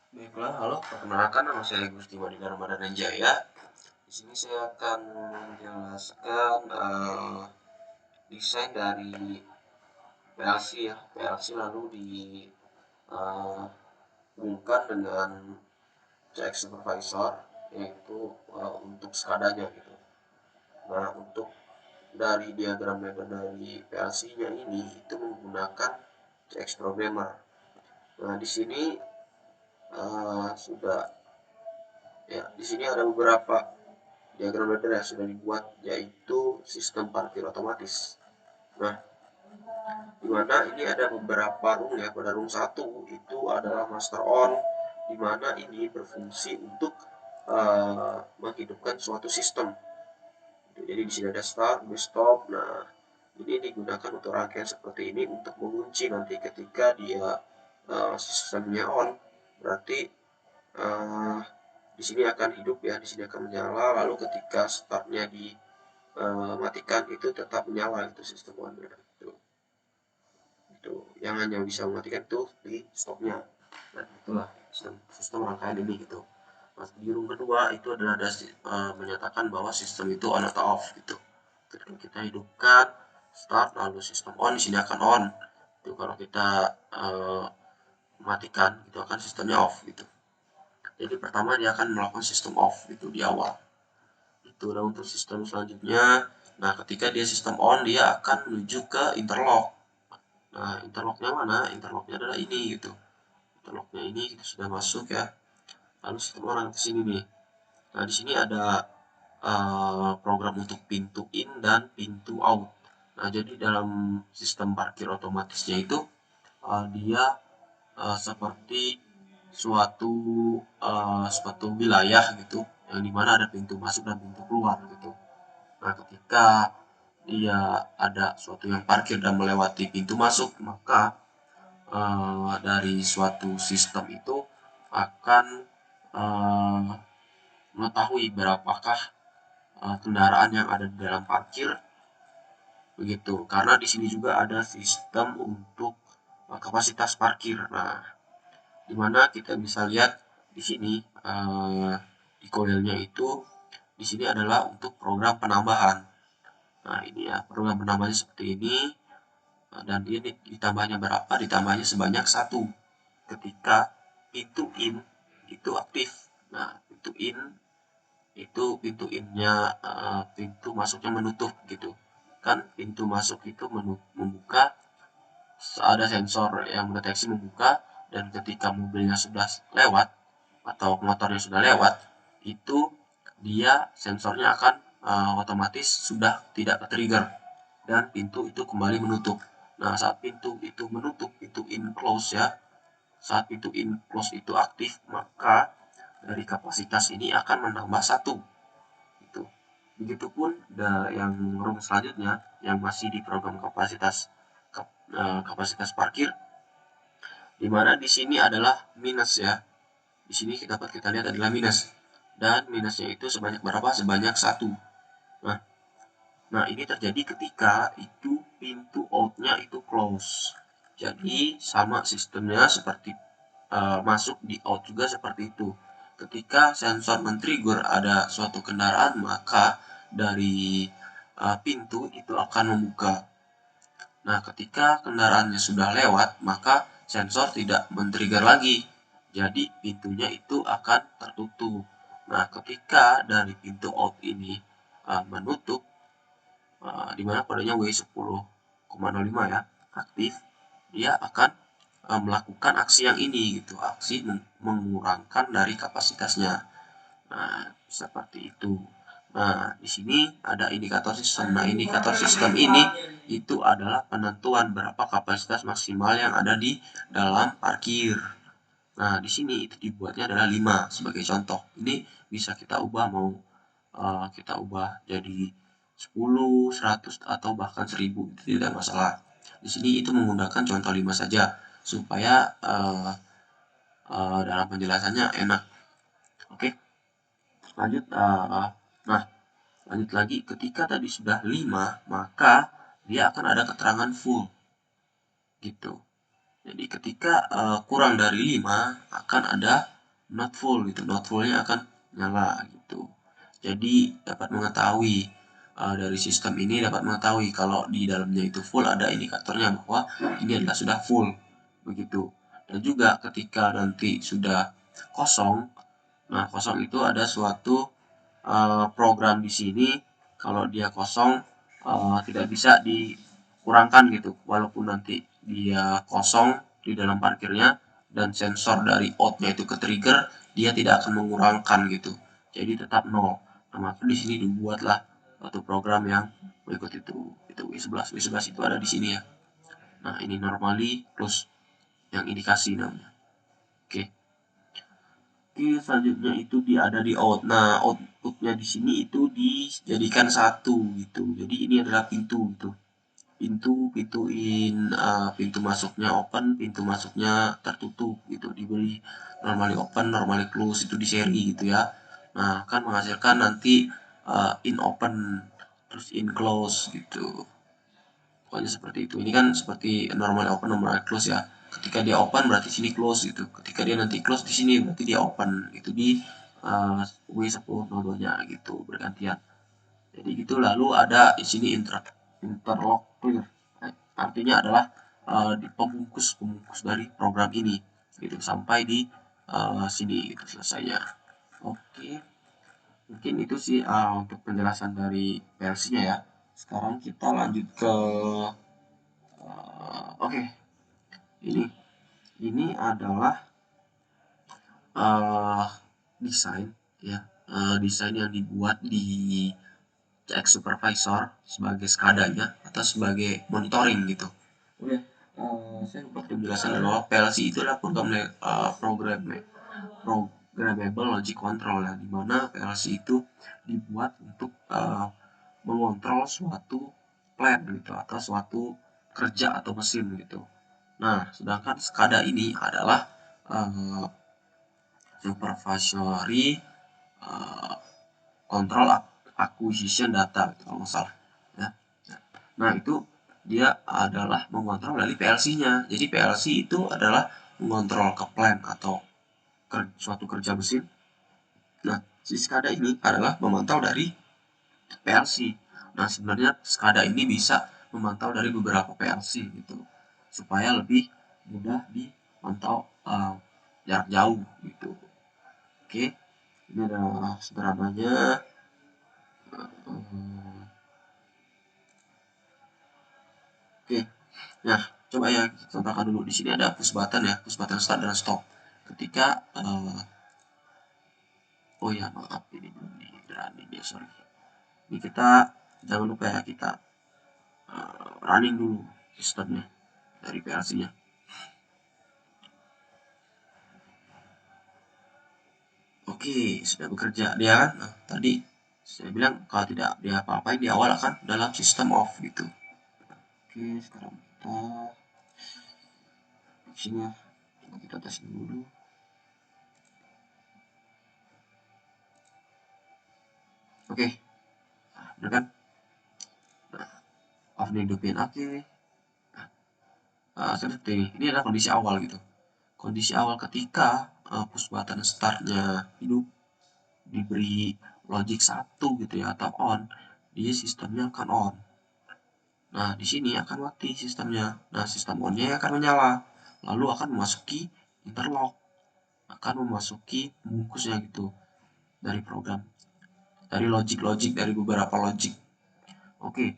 Baiklah, halo, perkenalkan nama saya Gusti Madina Ramadhan Jaya. Di sini saya akan menjelaskan desain dari PLC ya. PLC lalu dihubungkan dengan CX supervisor, yaitu untuk SCADA-nya gitu. Nah, untuk dari diagram lebar dari PLC-nya ini itu menggunakan CX programmer. Nah, di sini sudah ya, di sini ada beberapa diagram ladder yang sudah dibuat, yaitu sistem parkir otomatis. Nah, di mana ini ada beberapa room ya. Pada room 1 itu adalah master on, di mana ini berfungsi untuk menghidupkan suatu sistem. Jadi di sini ada start, stop. Nah, ini digunakan untuk rangkaian seperti ini untuk mengunci nanti ketika dia sistemnya on, berarti uh, di sini akan hidup ya, di sini akan menyala. Lalu ketika startnya dimatikan itu tetap menyala, itu sistem one-nya. Itu yang hanya bisa mematikan itu di stopnya. Nah, itulah sistem rangkaian ini gitu. Mas, di room kedua itu adalah menyatakan bahwa sistem itu on atau off gitu. Ketika kita hidupkan start lalu sistem on, di sini akan on. Itu kalau kita matikan itu akan sistemnya off gitu. Jadi pertama dia akan melakukan sistem off itu di awal. Itu. Dan untuk sistem selanjutnya, nah ketika dia sistem on dia akan menuju ke interlock. Nah, interlocknya mana? Interlocknya adalah ini gitu. Interlocknya ini kita sudah masuk ya. Lalu sistem orang ke sini nih. Nah, di sini ada program untuk pintu in dan pintu out. Nah, jadi dalam sistem parkir otomatisnya itu dia seperti suatu wilayah gitu, yang dimana ada pintu masuk dan pintu keluar gitu. Nah, ketika dia ada suatu yang parkir dan melewati pintu masuk, maka dari suatu sistem itu akan uh, mengetahui berapakah kendaraan yang ada di dalam parkir begitu. Karena di sini juga ada sistem untuk kapasitas parkir. Nah, di mana kita bisa lihat di sini di koilnya itu di sini adalah untuk program penambahan. Nah, ini ya program penambahannya seperti ini. Dan ini ditambahnya berapa? Ditambahnya sebanyak 1 ketika pintu in itu aktif. Nah, pintu in itu pintu innya pintu masuknya menutup gitu. Kan pintu masuk itu membuka, ada sensor yang mendeteksi membuka, dan ketika mobilnya sudah lewat atau motornya sudah lewat, itu dia sensornya akan otomatis sudah tidak ke-trigger dan pintu itu kembali menutup. Nah, saat pintu itu menutup, pintu in close ya. Saat pintu in close itu aktif, maka dari kapasitas ini akan menambah 1. Itu. Begitupun yang room selanjutnya yang masih di program kapasitas parkir, di mana di sini adalah minus ya. Di sini dapat kita lihat adalah minus, dan minusnya itu sebanyak berapa? Sebanyak 1. Nah, ini terjadi ketika itu pintu out-nya itu close. Jadi sama sistemnya seperti masuk di out juga seperti itu. Ketika sensor men-trigger ada suatu kendaraan, maka dari pintu itu akan membuka. Nah, ketika kendaraannya sudah lewat, maka sensor tidak men-trigger lagi. Jadi pintunya itu akan tertutup. Nah, ketika dari pintu out ini menutup, di mana kodenya W10,05 ya, aktif, dia akan melakukan aksi yang ini gitu, aksi mengurangkan dari kapasitasnya. Nah, seperti itu. Nah, di sini ada indikator sistem. Nah, indikator sistem ini itu adalah penentuan berapa kapasitas maksimal yang ada di dalam parkir. Nah, di sini itu dibuatnya adalah 5 sebagai contoh. Ini bisa kita ubah, mau kita ubah jadi 10, 100 atau bahkan 1000, itu tidak masalah. Di sini itu menggunakan contoh 5 saja supaya dalam penjelasannya enak. Oke, lanjut. Nah, lanjut lagi, ketika tadi sudah 5, maka dia akan ada keterangan full gitu. Jadi ketika kurang dari 5 akan ada not full gitu, not fullnya akan nyala gitu. Jadi dapat mengetahui dari sistem ini dapat mengetahui kalau di dalamnya itu full, ada indikatornya bahwa ini adalah sudah full begitu. Dan juga ketika nanti sudah kosong, nah kosong itu ada suatu program di sini, kalau dia kosong tidak bisa dikurangkan gitu, walaupun nanti dia kosong di dalam parkirnya dan sensor dari outnya itu ke trigger, dia tidak akan mengurangkan gitu, jadi tetap nol. Nah maka di sini dibuatlah suatu program yang berikut itu W11 itu ada di sini ya. Nah ini normally close, yang indikasi namanya. Oke. Oke, selanjutnya itu dia ada di out. Nah, outputnya di sini itu dijadikan satu gitu. Jadi ini adalah pintu gitu. Pintu masuknya open, pintu masuknya tertutup gitu. Diberi normally open, normally close itu di seri gitu ya. Nah, akan menghasilkan nanti in open terus in close gitu. Pokoknya seperti itu. Ini kan seperti normal open, normal close ya. Ketika dia open berarti sini close gitu. Ketika dia nanti close di sini berarti dia open gitu di W1002-nya gitu, bergantian. Jadi gitu, lalu ada di sini interlock clear. Artinya adalah di pembungkus dari program ini gitu sampai di sini gitu selesainya. Oke. Mungkin itu sih untuk penjelasan dari PLC-nya ya. Sekarang kita lanjut ke oke, ini adalah uh, desain ya, desain yang dibuat di CX Supervisor sebagai skadanya atau sebagai monitoring gitu. Oke, saya lupa menjelaskan bahwa PLC itu adalah programmable logic control ya, dimana PLC itu dibuat untuk mengontrol suatu plant gitu atau suatu kerja atau mesin gitu. Nah, sedangkan SCADA ini adalah uh, supervisory uh, control acquisition data gitu, kalau nggak salah ya. Nah, itu dia adalah mengontrol dari PLC-nya. Jadi PLC itu adalah mengontrol ke plant atau suatu kerja mesin. Nah, si SCADA ini adalah memantau dari PLC. Nah, sebenarnya SCADA ini bisa memantau dari beberapa PLC gitu, supaya lebih mudah dimantau jarak jauh gitu. Oke, ini adalah sederhananya. Oke, nah coba ya kita contohkan dulu. Di sini ada push button ya, push button start dan stop. Ketika oh ya maaf, ini belum di running ya, sorry. Ini kita jangan lupa ya, kita running dulu sistemnya dari PLC-nya. Oke, sudah bekerja dia kan. Nah, tadi saya bilang kalau tidak dia apa-apain di awal akan dalam sistem off gitu. Oke, sekarang kita sini ya. Coba kita tes dulu. Oke, nah, benar kan? Nah, off dihidupin. Oke. Seperti ini adalah kondisi awal gitu. Kondisi awal ketika push button startnya hidup, diberi logic 1 gitu ya atau on, dia sistemnya akan on. Nah, di sini akan mati sistemnya. Nah, sistem on-nya akan menyala. Lalu akan memasuki interlock, akan memasuki bungkusnya gitu dari program, dari logic dari beberapa logic. Oke,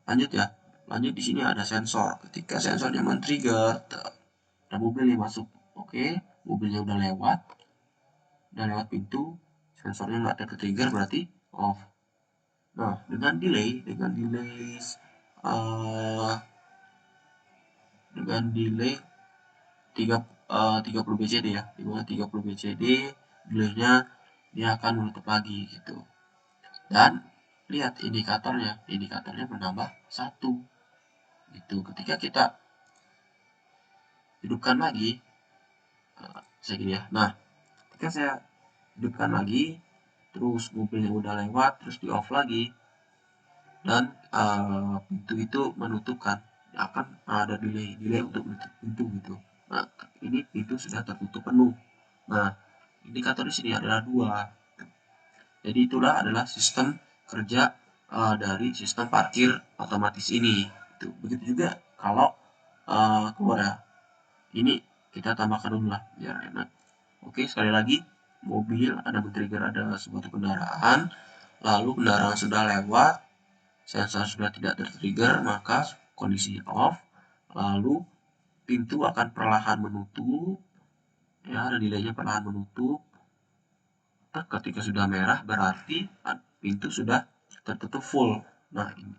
lanjut ya. Lanjut, di sini ada sensor. Ketika sensornya men-trigger, ada mobil yang masuk. Oke, mobilnya udah lewat pintu, sensornya nggak ter-trigger berarti off. Nah, dengan delay uh, dengan delay 30 BCD ya, dimana 30 BCD delaynya dia akan menutup lagi gitu. Dan lihat indikatornya menambah satu gitu. Ketika kita hidupkan lagi, saya gini ya. Nah, ketika saya hidupkan lagi, terus mobilnya udah lewat, terus di off lagi, dan pintu itu menutupkan, akan ada delay untuk menutup pintu gitu. Nah, ini pintu sudah tertutup penuh. Nah, indikator di sini adalah 2. Jadi itulah adalah sistem kerja dari sistem parkir otomatis ini. Begitu juga kalau keluar ya. Ini kita tambahkan dulu lah biar enak. Oke, sekali lagi, mobil ada men-trigger ada suatu kendaraan, lalu kendaraan sudah lewat, sensor sudah tidak tertrigger, maka kondisi off, lalu pintu akan perlahan menutup, ya ada delaynya perlahan menutup. Ketika sudah merah berarti pintu sudah tertutup full. Nah, ini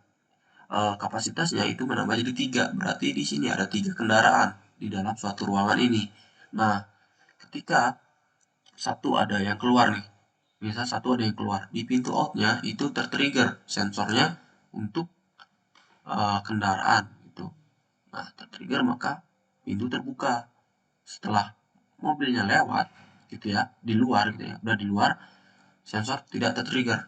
kapasitasnya itu menambah jadi 3. Berarti di sini ada 3 kendaraan di dalam suatu ruangan ini. Nah, ketika satu ada yang keluar nih, misal satu ada yang keluar, di pintu outnya itu tertrigger sensornya untuk kendaraan gitu. Nah, tertrigger maka pintu terbuka. Setelah mobilnya lewat gitu ya, di luar gitu ya, udah di luar, sensor tidak tertrigger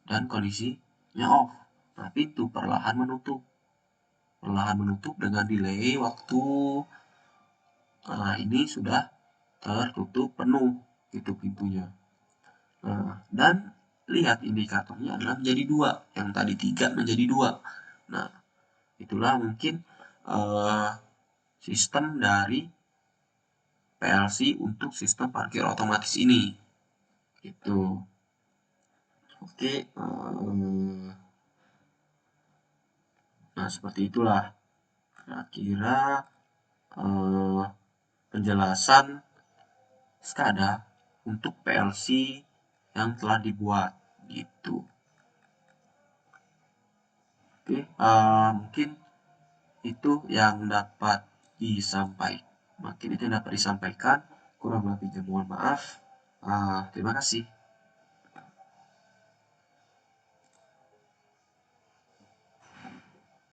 dan kondisinya off. Nah, pintu perlahan menutup dengan delay waktu. Nah, ini sudah tertutup penuh itu pintunya. Nah, dan lihat indikatornya adalah menjadi 2, yang tadi 3 menjadi 2. Nah, itulah mungkin eh, sistem dari PLC untuk sistem parkir otomatis ini. Gitu. Oke, nah seperti itulah kira-kira eh, penjelasan SCADA untuk PLC yang telah dibuat gitu. Oke, mungkin itu yang dapat disampaikan. Kurang lebihnya mohon maaf. Terima kasih.